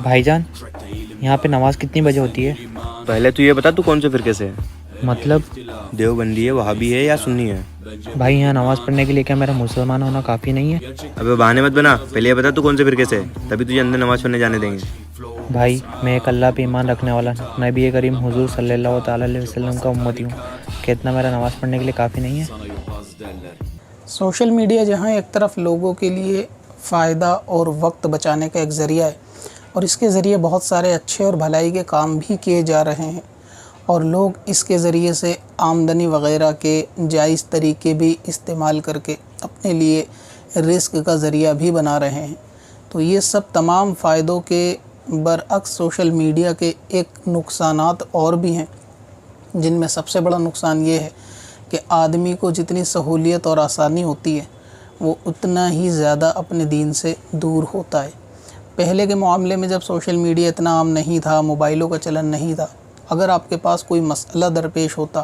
بھائی جان، یہاں پہ نماز کتنی بجے ہوتی ہے؟ پہلے تو یہ بتا تو کون سے فرقے سے ہے؟ مطلب دیوبندی ہے، وہابی ہے یا سنی ہے؟ بھائی، یہاں نماز پڑھنے کے لیے کیا میرا مسلمان ہونا کافی نہیں ہے؟ ابے بہانے مت بنا، پہلے یہ بتا تو کون سے فرقے سے ہے، تبھی تجھے اندر نماز پڑھنے جانے دیں گے۔ بھائی، میں ایک اللہ پہ ایمان رکھنے والا نبی کریم حضور صلی اللہ تعالیٰ علیہ وسلم کا امتی ہوں۔ کہ اتنا میرا نماز پڑھنے کے لیے کافی نہیں ہے؟ سوشل میڈیا جہاں ایک طرف لوگوں کے لیے فائدہ اور وقت بچانے کا ایک ذریعہ ہے، اور اس کے ذریعے بہت سارے اچھے اور بھلائی کے کام بھی کیے جا رہے ہیں، اور لوگ اس کے ذریعے سے آمدنی وغیرہ کے جائز طریقے بھی استعمال کر کے اپنے لیے رزق کا ذریعہ بھی بنا رہے ہیں، تو یہ سب تمام فائدوں کے برعکس سوشل میڈیا کے ایک نقصانات اور بھی ہیں، جن میں سب سے بڑا نقصان یہ ہے کہ آدمی کو جتنی سہولیت اور آسانی ہوتی ہے وہ اتنا ہی زیادہ اپنے دین سے دور ہوتا ہے۔ پہلے کے معاملے میں جب سوشل میڈیا اتنا عام نہیں تھا، موبائلوں کا چلن نہیں تھا، اگر آپ کے پاس کوئی مسئلہ درپیش ہوتا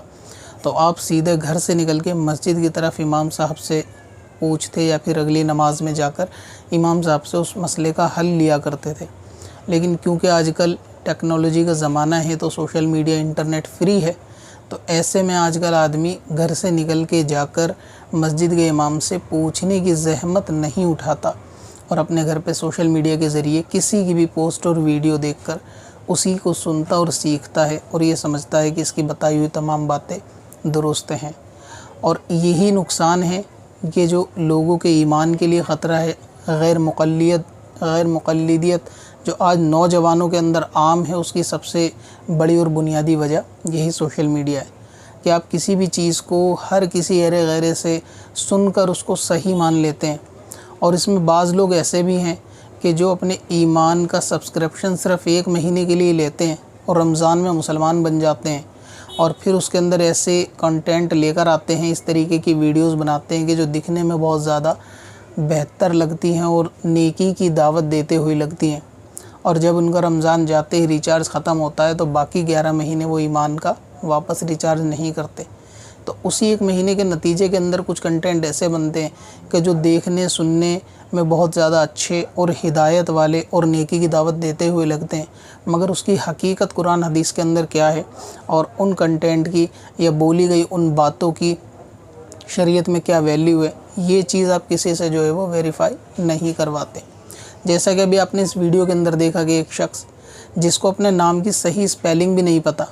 تو آپ سیدھے گھر سے نکل کے مسجد کی طرف امام صاحب سے پوچھتے یا پھر اگلی نماز میں جا کر امام صاحب سے اس مسئلے کا حل لیا کرتے تھے۔ لیکن کیونکہ آج کل ٹیکنالوجی کا زمانہ ہے تو سوشل میڈیا انٹرنیٹ فری ہے، تو ایسے میں آج کل آدمی گھر سے نکل کے جا کر مسجد کے امام سے پوچھنے کی زحمت نہیں اٹھاتا، اور اپنے گھر پہ سوشل میڈیا کے ذریعے کسی کی بھی پوسٹ اور ویڈیو دیکھ کر اسی کو سنتا اور سیکھتا ہے، اور یہ سمجھتا ہے کہ اس کی بتائی ہوئی تمام باتیں درست ہیں۔ اور یہی نقصان ہے کہ جو لوگوں کے ایمان کے لیے خطرہ ہے، غیر مقلدیت جو آج نوجوانوں کے اندر عام ہے، اس کی سب سے بڑی اور بنیادی وجہ یہی سوشل میڈیا ہے کہ آپ کسی بھی چیز کو ہر کسی ایرے غیرے سے سن کر اس کو صحیح مان لیتے ہیں، اور اس میں بعض لوگ ایسے بھی ہیں کہ جو اپنے ایمان کا سبسکرپشن صرف 1 مہینے کے لیے لیتے ہیں اور رمضان میں مسلمان بن جاتے ہیں، اور پھر اس کے اندر ایسے کنٹینٹ لے کر آتے ہیں، اس طریقے کی ویڈیوز بناتے ہیں کہ جو دکھنے میں بہت زیادہ بہتر لگتی ہیں اور نیکی کی دعوت دیتے ہوئی لگتی ہیں، اور جب ان کا رمضان جاتے ہی ریچارج ختم ہوتا ہے تو باقی 11 مہینے وہ ایمان کا واپس ریچارج نہیں کرتے۔ تو اسی 1 مہینے کے نتیجے کے اندر کچھ کنٹینٹ ایسے بنتے ہیں کہ جو دیکھنے سننے میں بہت زیادہ اچھے اور ہدایت والے اور نیکی کی دعوت دیتے ہوئے لگتے ہیں، مگر اس کی حقیقت قرآن حدیث کے اندر کیا ہے، اور ان کنٹینٹ کی یا بولی گئی ان باتوں کی شریعت میں کیا ویلیو ہے، یہ چیز آپ کسی سے جو ہے وہ ویریفائی نہیں کرواتے۔ جیسا کہ ابھی آپ نے اس ویڈیو کے اندر دیکھا کہ ایک شخص جس کو اپنے نام کی صحیح سپیلنگ بھی نہیں پتہ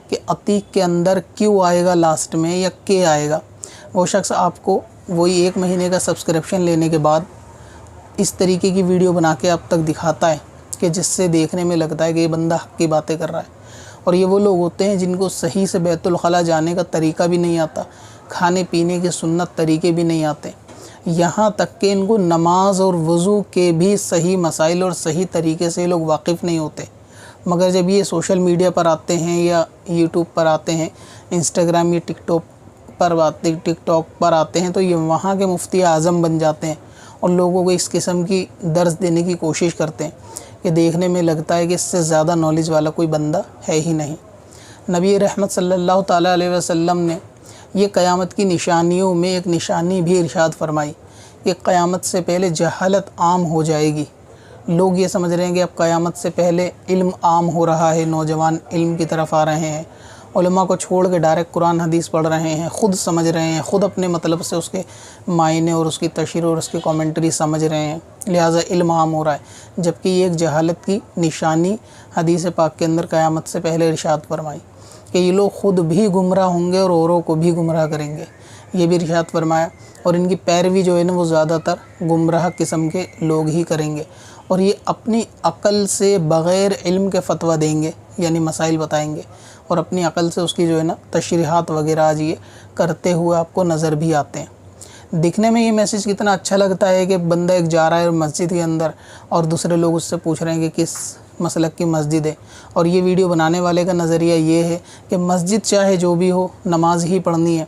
کہ عتیق کے اندر کیوں آئے گا لاسٹ میں یا کے آئے گا، وہ شخص آپ کو وہی 1 مہینے کا سبسکرپشن لینے کے بعد اس طریقے کی ویڈیو بنا کے آپ تک دکھاتا ہے کہ جس سے دیکھنے میں لگتا ہے کہ یہ بندہ حق کی باتیں کر رہا ہے، اور یہ وہ لوگ ہوتے ہیں جن کو صحیح سے بیت الخلاء جانے کا طریقہ بھی نہیں آتا، کھانے پینے کے سنت طریقے بھی نہیں آتے، یہاں تک کہ ان کو نماز اور وضو کے بھی صحیح مسائل اور صحیح طریقے سے لوگ واقف نہیں ہوتے، مگر جب یہ سوشل میڈیا پر آتے ہیں یا یوٹیوب پر آتے ہیں، انسٹاگرام یا ٹک ٹاک پر آتے ہیں، تو یہ وہاں کے مفتی اعظم بن جاتے ہیں اور لوگوں کو اس قسم کی درس دینے کی کوشش کرتے ہیں کہ دیکھنے میں لگتا ہے کہ اس سے زیادہ نالج والا کوئی بندہ ہے ہی نہیں۔ نبی رحمت صلی اللہ تعالیٰ علیہ وسلم نے یہ قیامت کی نشانیوں میں ایک نشانی بھی ارشاد فرمائی کہ قیامت سے پہلے جہالت عام ہو جائے گی۔ لوگ یہ سمجھ رہے ہیں کہ اب قیامت سے پہلے علم عام ہو رہا ہے، نوجوان علم کی طرف آ رہے ہیں، علماء کو چھوڑ کے ڈائریکٹ قرآن حدیث پڑھ رہے ہیں، خود سمجھ رہے ہیں، خود اپنے مطلب سے اس کے معنی اور اس کی تشریح اور اس کی کامنٹری سمجھ رہے ہیں، لہٰذا علم عام ہو رہا ہے، جبکہ یہ ایک جہالت کی نشانی حدیث پاک کے اندر قیامت سے پہلے ارشاد فرمائی کہ یہ لوگ خود بھی گمراہ ہوں گے اور اوروں کو بھی گمراہ کریں گے، یہ بھی ارشاد فرمایا، اور ان کی پیروی جو ہے نا وہ زیادہ تر گمراہ قسم کے لوگ ہی کریں گے، اور یہ اپنی عقل سے بغیر علم کے فتویٰ دیں گے، یعنی مسائل بتائیں گے، اور اپنی عقل سے اس کی جو ہے نا تشریحات وغیرہ آج یہ کرتے ہوئے آپ کو نظر بھی آتے ہیں۔ دکھنے میں یہ میسیج کتنا اچھا لگتا ہے کہ بندہ ایک جا رہا ہے مسجد کے اندر اور دوسرے لوگ اس سے پوچھ رہے ہیں کہ کس مسلک کی مسجد ہے، اور یہ ویڈیو بنانے والے کا نظریہ یہ ہے کہ مسجد چاہے جو بھی ہو نماز ہی پڑھنی ہے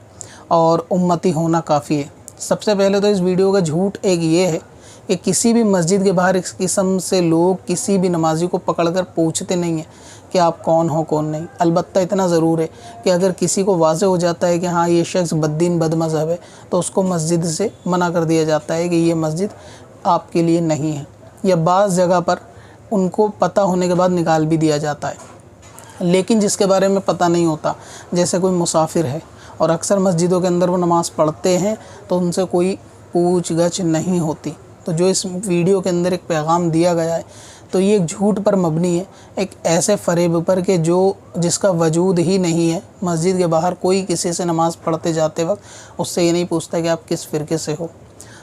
اور امتی ہونا کافی ہے۔ سب سے پہلے تو اس ویڈیو کا جھوٹ ایک یہ ہے کہ کسی بھی مسجد کے باہر اس قسم سے لوگ کسی بھی نمازی کو پکڑ کر پوچھتے نہیں ہیں کہ آپ کون ہو کون نہیں۔ البتہ اتنا ضرور ہے کہ اگر کسی کو واضح ہو جاتا ہے کہ ہاں یہ شخص بد دین بد مذہب ہے تو اس کو مسجد سے منع کر دیا جاتا ہے کہ یہ مسجد آپ کے لیے نہیں ہے، یا بعض جگہ پر ان کو پتہ ہونے کے بعد نکال بھی دیا جاتا ہے، لیکن جس کے بارے میں پتہ نہیں ہوتا، جیسے کوئی مسافر ہے اور اکثر مسجدوں کے اندر وہ نماز پڑھتے ہیں تو ان سے کوئی پوچھ گچھ نہیں ہوتی، تو جو اس ویڈیو کے اندر ایک پیغام دیا گیا ہے تو یہ ایک جھوٹ پر مبنی ہے، ایک ایسے فریب پر کہ جس کا وجود ہی نہیں ہے۔ مسجد کے باہر کوئی کسی سے نماز پڑھتے جاتے وقت اس سے یہ نہیں پوچھتا کہ آپ کس فرقے سے ہو۔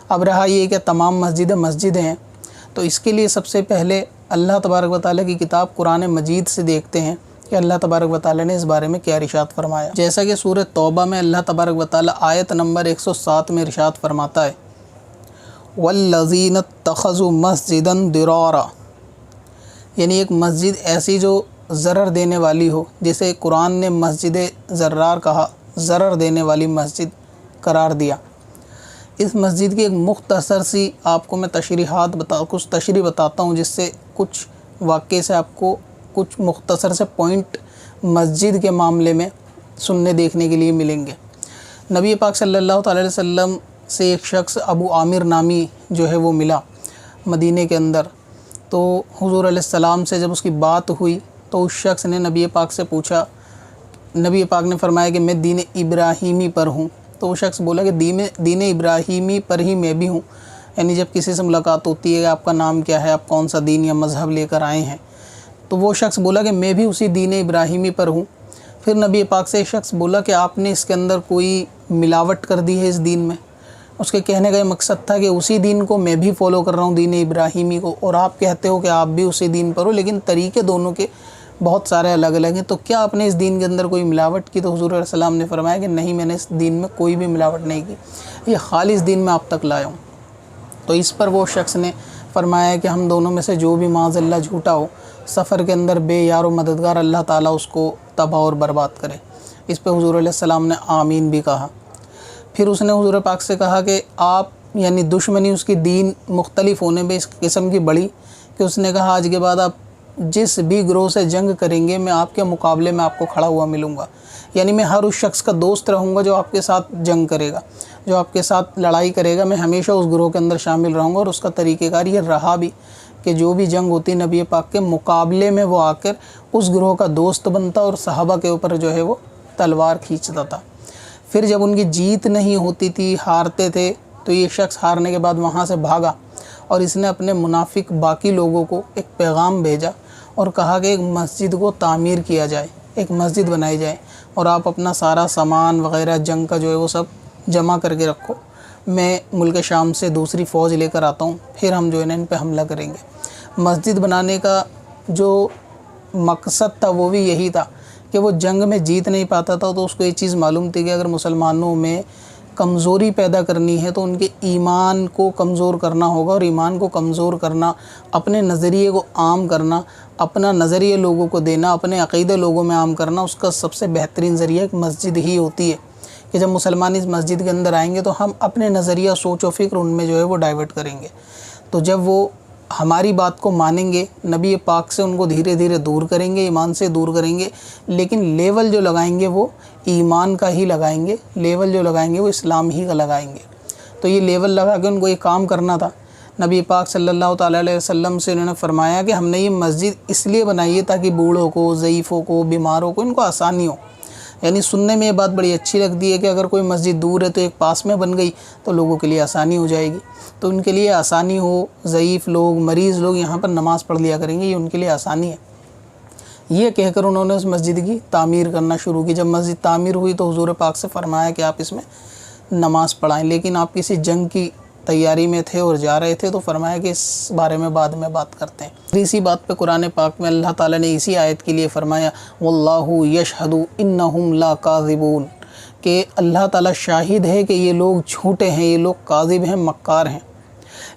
اب رہا یہ کہ تمام مسجدیں ہیں، تو اس کے لیے سب سے پہلے اللہ تبارک و تعالیٰ کی کتاب قرآن مجید سے دیکھتے ہیں کہ اللہ تبارک و تعالیٰ نے اس بارے میں کیا ارشاد فرمایا۔ جیسا کہ سورہ توبہ میں اللہ تبارک و تعالیٰ آیت نمبر 107 میں ارشاد فرماتا ہے، وَالَّذِينَ اتَّخَذُوا مَسْجِدًا ضِرَارًا، یعنی ایک مسجد ایسی جو ضرر دینے والی ہو، جسے قرآن نے مسجد ضرار کہا، ضرر دینے والی مسجد قرار دیا۔ اس مسجد کی ایک مختصر سی آپ کو میں کچھ تشریح بتاتا ہوں، جس سے کچھ واقعے سے آپ کو کچھ مختصر سے پوائنٹ مسجد کے معاملے میں سننے دیکھنے کے لیے ملیں گے۔ نبی پاک صلی اللہ تعالی علیہ وسلم سے ایک شخص ابو عامر نامی جو ہے وہ ملا مدینہ کے اندر، تو حضور علیہ السلام سے جب اس کی بات ہوئی تو اس شخص نے نبی پاک سے پوچھا، نبی پاک نے فرمایا کہ میں دین ابراہیمی پر ہوں، تو وہ شخص بولا کہ دین ابراہیمی پر ہی میں بھی ہوں، یعنی جب کسی سے ملاقات ہوتی ہے کہ آپ کا نام کیا ہے، آپ کون سا دین یا مذہب لے کر آئے ہیں، تو وہ شخص بولا کہ میں بھی اسی دین ابراہیمی پر ہوں۔ پھر نبی پاک سے ایک شخص بولا کہ آپ نے اس کے اندر کوئی ملاوٹ کر دی ہے اس دین میں۔ اس کے کہنے کا یہ مقصد تھا کہ اسی دین کو میں بھی فالو کر رہا ہوں، دین ابراہیمی کو، اور آپ کہتے ہو کہ آپ بھی اسی دین پر ہو، لیکن طریقے دونوں کے بہت سارے الگ الگ ہیں، تو کیا آپ نے اس دین کے اندر کوئی ملاوٹ کی؟ تو حضور علیہ السلام نے فرمایا کہ نہیں، میں نے اس دین میں کوئی بھی ملاوٹ نہیں کی، یہ خالص دین میں آپ تک لایا ہوں۔ تو اس پر وہ شخص نے فرمایا کہ ہم دونوں میں سے جو بھی معاذ اللہ جھوٹا ہو، سفر کے اندر بے یار و مددگار اللہ تعالیٰ اس کو تباہ اور برباد کرے۔ اس پہ حضور علیہ السلام نے آمین بھی کہا۔ پھر اس نے حضور پاک سے کہا کہ آپ، یعنی دشمنی اس کی دین مختلف ہونے پہ اس قسم کی بڑی کہ اس نے کہا آج کے بعد آپ جس بھی گروہ سے جنگ کریں گے میں آپ کے مقابلے میں آپ کو کھڑا ہوا ملوں گا، یعنی میں ہر اس شخص کا دوست رہوں گا جو آپ کے ساتھ جنگ کرے گا، جو آپ کے ساتھ لڑائی کرے گا، میں ہمیشہ اس گروہ کے اندر شامل رہوں گا۔ اور اس کا طریقہ کار یہ رہا بھی کہ جو بھی جنگ ہوتی نبی پاک کے مقابلے میں وہ آ کر اس گروہ کا دوست بنتا اور صحابہ کے اوپر جو ہے وہ تلوار کھینچتا تھا۔ پھر جب ان کی جیت نہیں ہوتی تھی، ہارتے تھے، تو یہ شخص ہارنے کے بعد وہاں سے بھاگا اور اس نے اپنے منافق باقی لوگوں کو ایک پیغام بھیجا اور کہا کہ ایک مسجد کو تعمیر کیا جائے، ایک مسجد بنائی جائے، اور آپ اپنا سارا سامان وغیرہ جنگ کا جو ہے وہ سب جمع کر کے رکھو، میں ملک شام سے دوسری فوج لے کر آتا ہوں، پھر ہم جو ہے نا ان پہ حملہ کریں گے۔ مسجد بنانے کا جو مقصد تھا وہ بھی یہی تھا کہ وہ جنگ میں جیت نہیں پاتا تھا، تو اس کو یہ چیز معلوم تھی کہ اگر مسلمانوں میں کمزوری پیدا کرنی ہے تو ان کے ایمان کو کمزور کرنا ہوگا، اور ایمان کو کمزور کرنا، اپنے نظریے کو عام کرنا، اپنا نظریہ لوگوں کو دینا، اپنے عقیدے لوگوں میں عام کرنا، اس کا سب سے بہترین ذریعہ ایک مسجد ہی ہوتی ہے کہ جب مسلمان اس مسجد کے اندر آئیں گے تو ہم اپنے نظریہ، سوچ و فکر ان میں جو ہے وہ ڈائیورٹ کریں گے، تو جب وہ ہماری بات کو مانیں گے، نبی پاک سے ان کو دھیرے دھیرے دور کریں گے، ایمان سے دور کریں گے، لیکن لیول جو لگائیں گے وہ ایمان کا ہی لگائیں گے، لیول جو لگائیں گے وہ اسلام ہی کا لگائیں گے۔ تو یہ لیول لگا کے ان کو یہ کام کرنا تھا۔ نبی پاک صلی اللہ تعالیٰ علیہ وسلم سے انہوں نے فرمایا کہ ہم نے یہ مسجد اس لیے بنائی ہے تاکہ بوڑھوں کو، ضعیفوں کو، بیماروں کو ان کو آسانی ہو۔ یعنی سننے میں یہ بات بڑی اچھی لگتی ہے کہ اگر کوئی مسجد دور ہے تو ایک پاس میں بن گئی تو لوگوں کے لیے آسانی ہو جائے گی، تو ان کے لیے آسانی ہو، ضعیف لوگ، مریض لوگ یہاں پر نماز پڑھ لیا کریں گے، یہ ان کے لیے آسانی ہے۔ یہ کہہ کر انہوں نے اس مسجد کی تعمیر کرنا شروع کی۔ جب مسجد تعمیر ہوئی تو حضور پاک سے فرمایا کہ آپ اس میں نماز پڑھائیں، لیکن آپ کسی جنگ کی تیاری میں تھے اور جا رہے تھے، تو فرمایا کہ اس بارے میں بعد میں بات کرتے ہیں۔ اسی بات پہ قرآن پاک میں اللہ تعالیٰ نے اسی آیت کے لیے فرمایا واللہ یشہد انہم لاکاذبون، کہ اللہ تعالیٰ شاہد ہے کہ یہ لوگ جھوٹے ہیں، یہ لوگ کاذب ہیں، مکار ہیں۔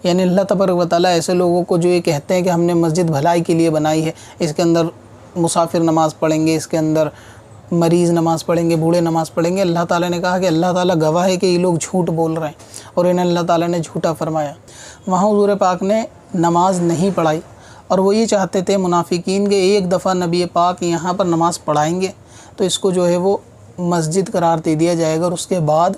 یعنی اللہ تبارک و تعالیٰ ایسے لوگوں کو جو یہ کہتے ہیں کہ ہم نے مسجد بھلائی کے لیے بنائی ہے، اس کے اندر مسافر نماز پڑھیں گے، اس کے اندر مریض نماز پڑھیں گے، بوڑھے نماز پڑھیں گے، اللہ تعالیٰ نے کہا کہ اللہ تعالیٰ گواہ ہے کہ یہ لوگ جھوٹ بول رہے ہیں اور انہیں اللہ تعالیٰ نے جھوٹا فرمایا۔ وہاں حضور پاک نے نماز نہیں پڑھائی، اور وہ یہ چاہتے تھے منافقین کہ ایک دفعہ نبی پاک یہاں پر نماز پڑھائیں گے تو اس کو جو ہے وہ مسجد قرار دے دیا جائے گا، اور اس کے بعد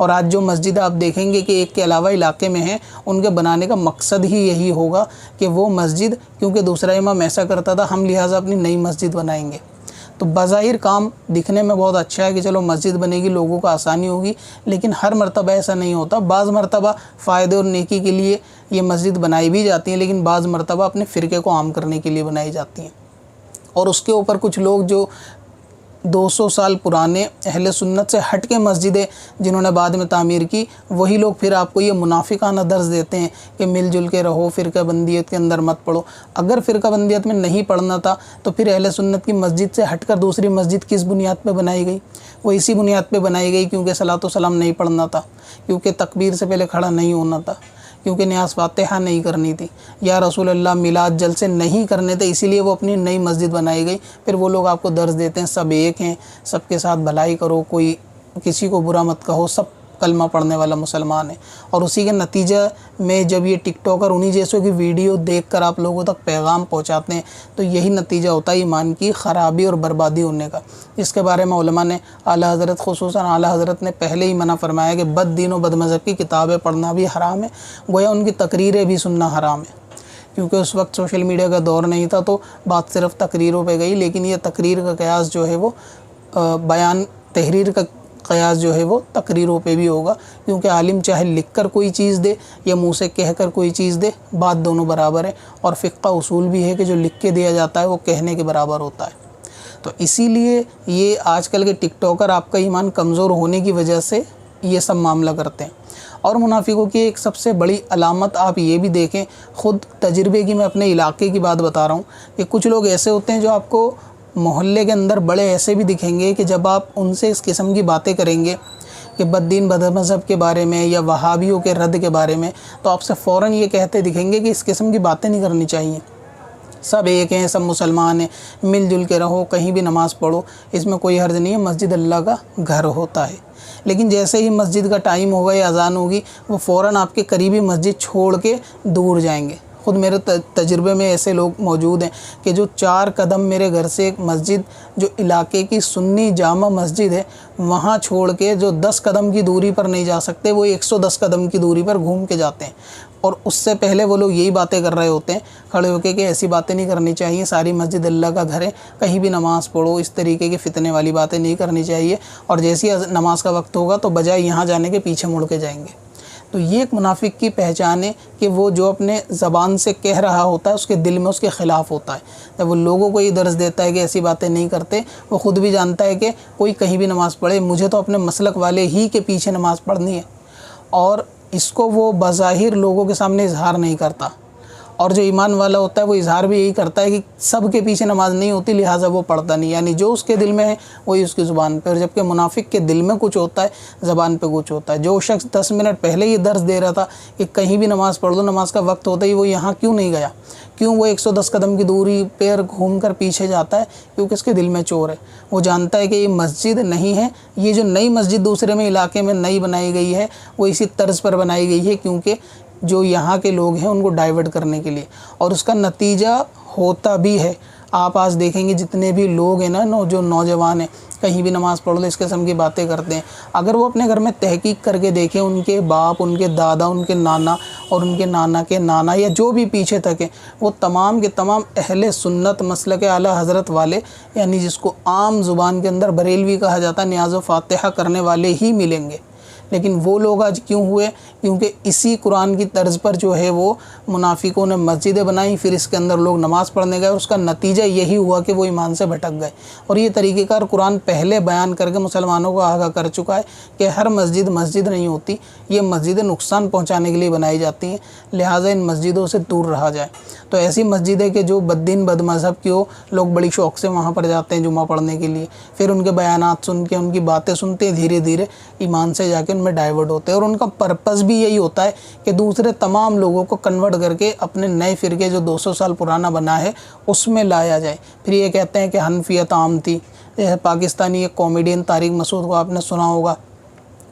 اور آج جو مسجد آپ دیکھیں گے کہ ایک کے علاوہ علاقے میں ہیں، ان کے بنانے کا مقصد ہی یہی ہوگا کہ وہ مسجد، کیونکہ دوسرا امام ایسا کرتا تھا، ہم لہٰذا اپنی نئی مسجد بنائیں گے۔ تو بظاہر کام دکھنے میں بہت اچھا ہے کہ چلو مسجد بنے گی، لوگوں کو آسانی ہوگی، لیکن ہر مرتبہ ایسا نہیں ہوتا۔ بعض مرتبہ فائدے اور نیکی کے لیے یہ مسجد بنائی بھی جاتی ہیں، لیکن بعض مرتبہ اپنے فرقے کو عام کرنے کے لیے بنائی جاتی ہیں۔ اور اس کے اوپر کچھ لوگ جو 200 سال پرانے اہل سنت سے ہٹ کے مسجدیں جنہوں نے بعد میں تعمیر کی، وہی لوگ پھر آپ کو یہ منافقانہ درس دیتے ہیں کہ مل جل کے رہو، فرقہ بندیت کے اندر مت پڑو۔ اگر فرقہ بندیت میں نہیں پڑھنا تھا تو پھر اہل سنت کی مسجد سے ہٹ کر دوسری مسجد کس بنیاد پہ بنائی گئی؟ وہ اسی بنیاد پہ بنائی گئی کیونکہ صلاۃ و سلام نہیں پڑھنا تھا، کیونکہ تکبیر سے پہلے کھڑا نہیں ہونا تھا، کیونکہ نیاز فاتحہ نہیں کرنی تھی، یا رسول اللہ میلاد جلسے نہیں کرنے تھے، اسی لیے وہ اپنی نئی مسجد بنائی گئی۔ پھر وہ لوگ آپ کو درس دیتے ہیں سب ایک ہیں، سب کے ساتھ بھلائی کرو، کوئی کسی کو برا مت کہو، سب کلمہ پڑھنے والا مسلمان ہے۔ اور اسی کے نتیجہ میں جب یہ ٹک ٹاکر انہی جیسوں کی ویڈیو دیکھ کر آپ لوگوں تک پیغام پہنچاتے ہیں تو یہی نتیجہ ہوتا ہے ایمان کی خرابی اور بربادی ہونے کا، جس کے بارے میں علماء نے، اعلیٰ حضرت خصوصاً اعلیٰ حضرت نے پہلے ہی منع فرمایا کہ بد دین و بد مذہب کی کتابیں پڑھنا بھی حرام ہے، گویا ان کی تقریریں بھی سننا حرام ہے۔ کیونکہ اس وقت سوشل میڈیا کا دور نہیں تھا تو بات صرف تقریروں پہ گئی، لیکن یہ تقریر کا قیاس جو ہے وہ بیان، تحریر کا قیاس جو ہے وہ تقریروں پہ بھی ہوگا، کیونکہ عالم چاہے لکھ کر کوئی چیز دے یا منہ سے کہہ کر کوئی چیز دے، بات دونوں برابر ہے۔ اور فقہ اصول بھی ہے کہ جو لکھ کے دیا جاتا ہے وہ کہنے کے برابر ہوتا ہے۔ تو اسی لیے یہ آج کل کے ٹک ٹاکر آپ کا ایمان کمزور ہونے کی وجہ سے یہ سب معاملہ کرتے ہیں۔ اور منافقوں کی ایک سب سے بڑی علامت آپ یہ بھی دیکھیں، خود تجربے کی، میں اپنے علاقے کی بات بتا رہا ہوں، کہ کچھ لوگ ایسے ہوتے ہیں جو آپ کو محلے کے اندر بڑے ایسے بھی دکھیں گے کہ جب آپ ان سے اس قسم کی باتیں کریں گے کہ بد دین بد مذہب کے بارے میں یا وہابیوں کے رد کے بارے میں، تو آپ سے فوراً یہ کہتے دکھیں گے کہ اس قسم کی باتیں نہیں کرنی چاہیے، سب ایک ہیں، سب مسلمان ہیں، مل جل کے رہو، کہیں بھی نماز پڑھو، اس میں کوئی حرج نہیں ہے، مسجد اللہ کا گھر ہوتا ہے۔ لیکن جیسے ہی مسجد کا ٹائم ہوگا یا اذان ہوگی، وہ فوراً آپ کے قریبی مسجد چھوڑ کے دور جائیں گے۔ خود میرے تجربے میں ایسے لوگ موجود ہیں کہ جو 4 قدم میرے گھر سے ایک مسجد جو علاقے کی سنی جامع مسجد ہے، وہاں چھوڑ کے جو 10 قدم کی دوری پر نہیں جا سکتے، وہ 110 قدم کی دوری پر گھوم کے جاتے ہیں۔ اور اس سے پہلے وہ لوگ یہی باتیں کر رہے ہوتے ہیں کھڑے ہو کے کہ ایسی باتیں نہیں کرنی چاہیے، ساری مسجد اللہ کا گھر ہے، کہیں بھی نماز پڑھو، اس طریقے کے فتنے والی باتیں نہیں کرنی چاہیے، اور جیسی نماز کا وقت ہوگا تو بجائے یہاں جانے کے پیچھے مڑ کے جائیں گے۔ تو یہ ایک منافق کی پہچان ہے کہ وہ جو اپنے زبان سے کہہ رہا ہوتا ہے اس کے دل میں اس کے خلاف ہوتا ہے۔ جب وہ لوگوں کو یہ درس دیتا ہے کہ ایسی باتیں نہیں کرتے، وہ خود بھی جانتا ہے کہ کوئی کہیں بھی نماز پڑھے، مجھے تو اپنے مسلک والے ہی کے پیچھے نماز پڑھنی ہے، اور اس کو وہ بظاہر لوگوں کے سامنے اظہار نہیں کرتا۔ اور جو ایمان والا ہوتا ہے وہ اظہار بھی یہی کرتا ہے کہ سب کے پیچھے نماز نہیں ہوتی، لہٰذا وہ پڑھتا نہیں، یعنی جو اس کے دل میں ہے وہی اس کی زبان پہ، اور جبکہ منافق کے دل میں کچھ ہوتا ہے، زبان پہ کچھ ہوتا ہے۔ جو شخص 10 منٹ پہلے یہ درس دے رہا تھا کہ کہیں بھی نماز پڑھ لو، نماز کا وقت ہوتا ہی وہ یہاں کیوں نہیں گیا؟ کیوں وہ 110 قدم کی دوری پیر گھوم کر پیچھے جاتا ہے؟ کیونکہ اس کے دل میں چور ہے، وہ جانتا ہے کہ یہ مسجد نہیں ہے، یہ جو نئی مسجد دوسرے میں علاقے میں نئی بنائی گئی ہے وہ اسی طرز پر بنائی گئی ہے کیونکہ جو یہاں کے لوگ ہیں ان کو ڈائیورٹ کرنے کے لیے، اور اس کا نتیجہ ہوتا بھی ہے۔ آپ آج دیکھیں گے جتنے بھی لوگ ہیں نا، جو نوجوان ہیں، کہیں بھی نماز پڑھ لو اس قسم کی باتیں کرتے ہیں، اگر وہ اپنے گھر میں تحقیق کر کے دیکھیں، ان کے باپ، ان کے دادا، ان کے نانا اور ان کے نانا کے نانا یا جو بھی پیچھے تک ہیں، وہ تمام کے تمام اہل سنت مسلک اعلیٰ حضرت والے، یعنی جس کو عام زبان کے اندر بریلوی کہا جاتا ہے، نیاز و فاتحہ کرنے والے ہی ملیں گے۔ لیکن وہ لوگ آج کیوں ہوئے؟ کیونکہ اسی قرآن کی طرز پر جو ہے وہ منافقوں نے مسجدیں بنائیں، پھر اس کے اندر لوگ نماز پڑھنے گئے، اور اس کا نتیجہ یہی ہوا کہ وہ ایمان سے بھٹک گئے۔ اور یہ طریقہ کار قرآن پہلے بیان کر کے مسلمانوں کو آگاہ کر چکا ہے کہ ہر مسجد مسجد نہیں ہوتی، یہ مسجدیں نقصان پہنچانے کے لیے بنائی جاتی ہیں، لہٰذا ان مسجدوں سے دور رہا جائے۔ تو ایسی مسجدیں کہ جو بد دین بد مذہب کی ہو، لوگ بڑی شوق سے وہاں پر جاتے ہیں جمعہ پڑھنے کے لیے، پھر ان کے بیانات سن کے، ان کی باتیں سنتے ہیں، دھیرے دھیرے ایمان سے جا کے ان میں ڈائیورٹ ہوتے ہیں، اور ان کا پرپس بھی یہی ہوتا ہے کہ دوسرے تمام لوگوں کو کنورٹ کر کے اپنے نئے فرقے جو 200 سال پرانا بنا ہے اس میں لایا جائے۔ پھر یہ کہتے ہیں کہ حنفیت عام تھی، جیسے پاکستانی ایک کامیڈین طارق مسعود کو آپ نے سنا ہوگا،